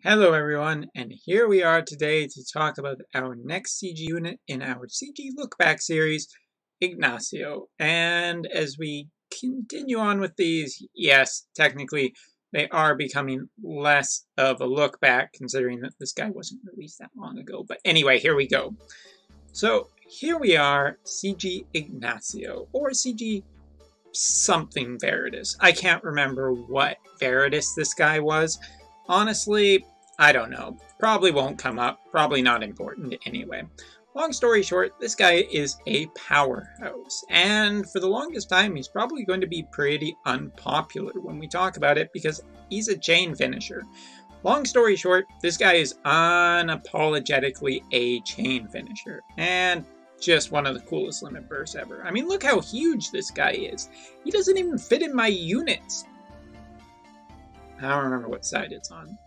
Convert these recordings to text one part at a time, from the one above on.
Hello everyone, and here we are today to talk about our next CG unit in our CG Lookback series, Ignacio. And as we continue on with these, yes, technically they are becoming less of a lookback, considering that this guy wasn't released that long ago. But anyway, here we go. So here we are, CG Ignacio, or CG something Veritas. I can't remember what Veritas this guy was. Honestly, I don't know. Probably won't come up. Probably not important anyway. Long story short, this guy is a powerhouse. And for the longest time, he's probably going to be pretty unpopular when we talk about it because he's a chain finisher. Long story short, this guy is unapologetically a chain finisher. And just one of the coolest limit bursts ever. I mean, look how huge this guy is. He doesn't even fit in my units. I don't remember what side it's on.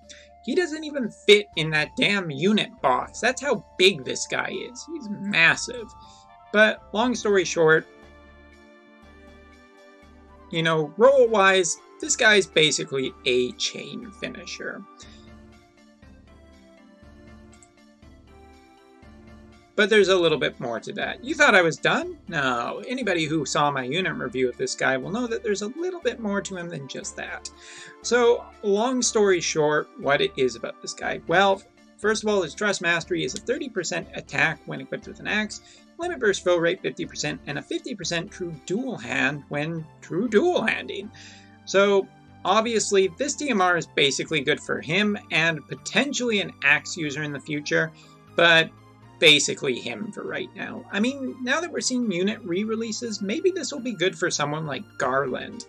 He doesn't even fit in that damn unit box. That's how big this guy is. He's massive. But long story short, you know, role-wise, this guy's basically a chain finisher. But there's a little bit more to that. You thought I was done? No. Anybody who saw my unit review of this guy will know that there's a little bit more to him than just that. So, long story short, what it is about this guy. Well, first of all, his Trust Mastery is a 30% attack when equipped with an axe, limit burst fill rate 50%, and a 50% true dual hand when true dual handing. So, obviously, this DMR is basically good for him and potentially an axe user in the future, but basically him for right now. I mean, now that we're seeing unit re-releases, maybe this will be good for someone like Garland.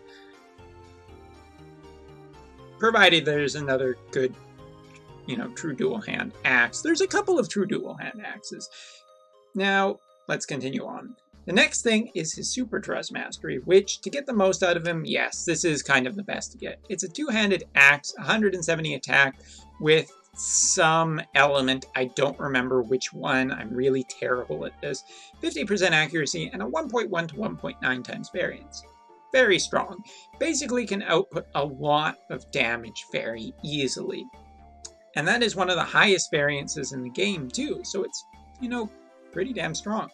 Provided there's another good, you know, true dual hand axe. There's a couple of true dual hand axes. Now, let's continue on. The next thing is his Super Trust Mastery, which, to get the most out of him, yes, this is kind of the best to get. It's a two-handed axe, 170 attack, with some element, I don't remember which one, I'm really terrible at this, 50% accuracy, and a 1.1 to 1.9 times variance. Very strong. Basically can output a lot of damage very easily. And that is one of the highest variances in the game too, so it's, you know, pretty damn strong.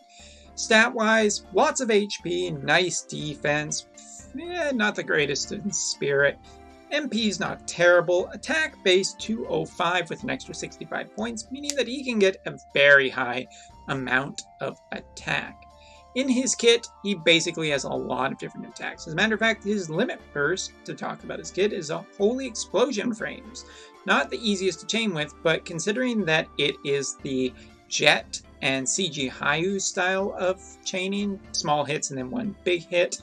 Stat-wise, lots of HP, nice defense, not the greatest in spirit. MP's not terrible, attack base 205 with an extra 65 points, meaning that he can get a very high amount of attack. In his kit, he basically has a lot of different attacks. As a matter of fact, his limit burst, to talk about his kit, is a Holy Explosion Frames. Not the easiest to chain with, but considering that it is the Jet and CG Hayu style of chaining, small hits and then one big hit,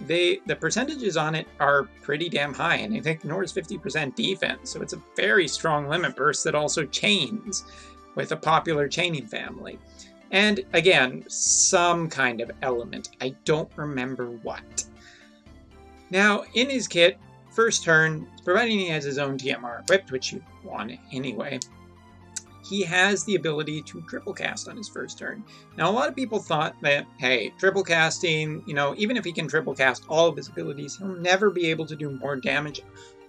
the percentages on it are pretty damn high, and it ignores 50% defense, so it's a very strong limit burst that also chains with a popular chaining family. And again, some kind of element. I don't remember what. Now, in his kit, first turn, providing he has his own TMR equipped, which you want anyway, he has the ability to triple cast on his first turn. Now, a lot of people thought that, hey, triple casting, you know, even if he can triple cast all of his abilities, he'll never be able to do more damage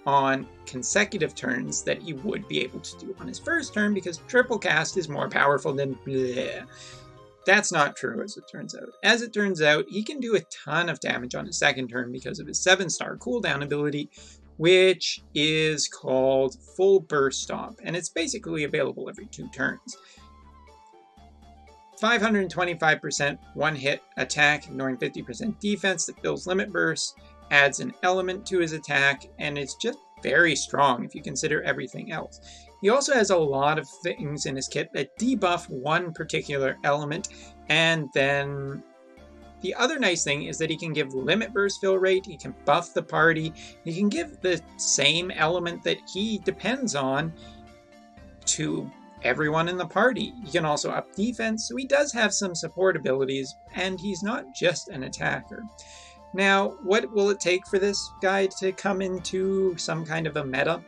on consecutive turns that he would be able to do on his first turn because triple cast is more powerful than bleh. That's not true, as it turns out. As it turns out, he can do a ton of damage on his second turn because of his 7-star cooldown ability, which is called Full Burst Stomp, and it's basically available every 2 turns. 525% one-hit attack, ignoring 50% defense that fills limit bursts, adds an element to his attack, and it's just very strong if you consider everything else. He also has a lot of things in his kit that debuff one particular element, and then the other nice thing is that he can give limit burst fill rate, he can buff the party, he can give the same element that he depends on to everyone in the party. He can also up defense, so he does have some support abilities, and he's not just an attacker. Now, what will it take for this guy to come into some kind of a meta?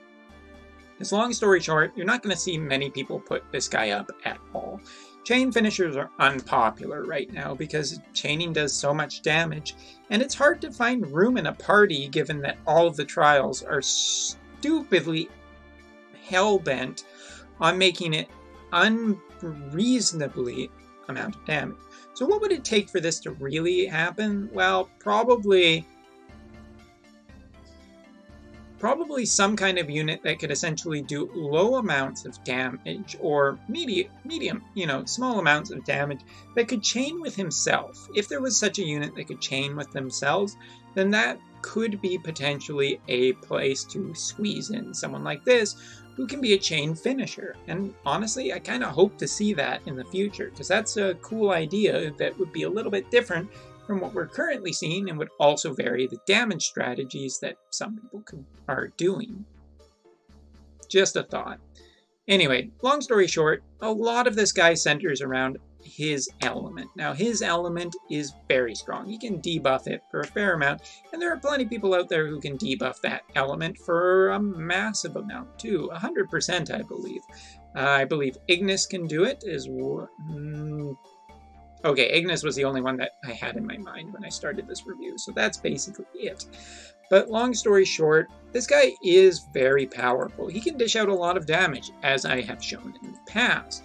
As long story short, you're not going to see many people put this guy up at all. Chain finishers are unpopular right now because chaining does so much damage, and it's hard to find room in a party given that all of the trials are stupidly hell-bent on making it unreasonably amount of damage. So what would it take for this to really happen? Well, probably some kind of unit that could essentially do low amounts of damage, or medium, small amounts of damage, that could chain with himself. If there was such a unit that could chain with themselves, then that could be potentially a place to squeeze in someone like this, who can be a chain finisher. And honestly, I kind of hope to see that in the future, because that's a cool idea that would be a little bit different from what we're currently seeing, and would also vary the damage strategies that some people are doing. Just a thought. Anyway, long story short, a lot of this guy centers around his element. Now, his element is very strong. He can debuff it for a fair amount, and there are plenty of people out there who can debuff that element for a massive amount too, 100% I believe. I believe Ignacio can do it as well. Okay, Ignacio was the only one that I had in my mind when I started this review, so that's basically it. But long story short, this guy is very powerful. He can dish out a lot of damage, as I have shown in the past.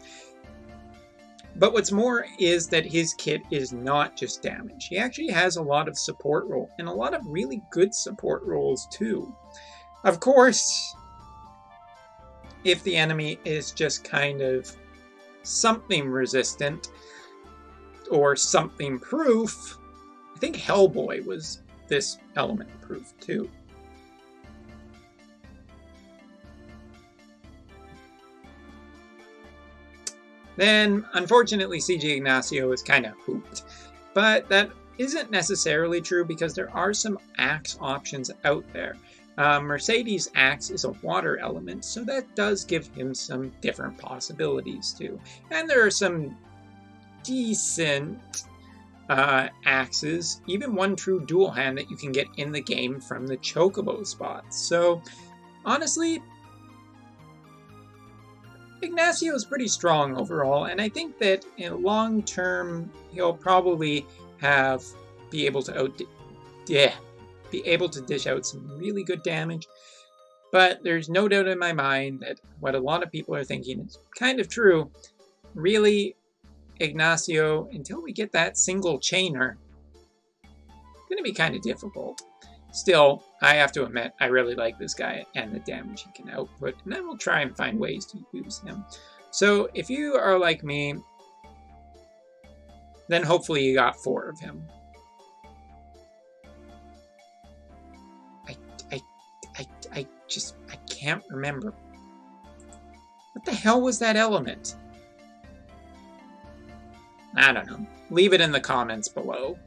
But what's more is that his kit is not just damage. He actually has a lot of support role, and a lot of really good support roles too. Of course, if the enemy is just kind of something resistant, or something proof, I think Hellboy was this element proof too. Then, unfortunately, CG Ignacio is kind of hooped. But that isn't necessarily true, because there are some axe options out there. Mercedes' axe is a water element, so that does give him some different possibilities too. And there are some decent axes, even one true dual hand that you can get in the game from the chocobo spots. So, honestly, Ignacio is pretty strong overall, and I think that in long term he'll probably be able to dish out some really good damage. But there's no doubt in my mind that what a lot of people are thinking is kind of true. Really, Ignacio, until we get that single chainer, it's going to be kind of difficult. Still, I have to admit, I really like this guy and the damage he can output, and I will try and find ways to use him. So, if you are like me, then hopefully you got 4 of him. I can't remember. What the hell was that element? I don't know. Leave it in the comments below.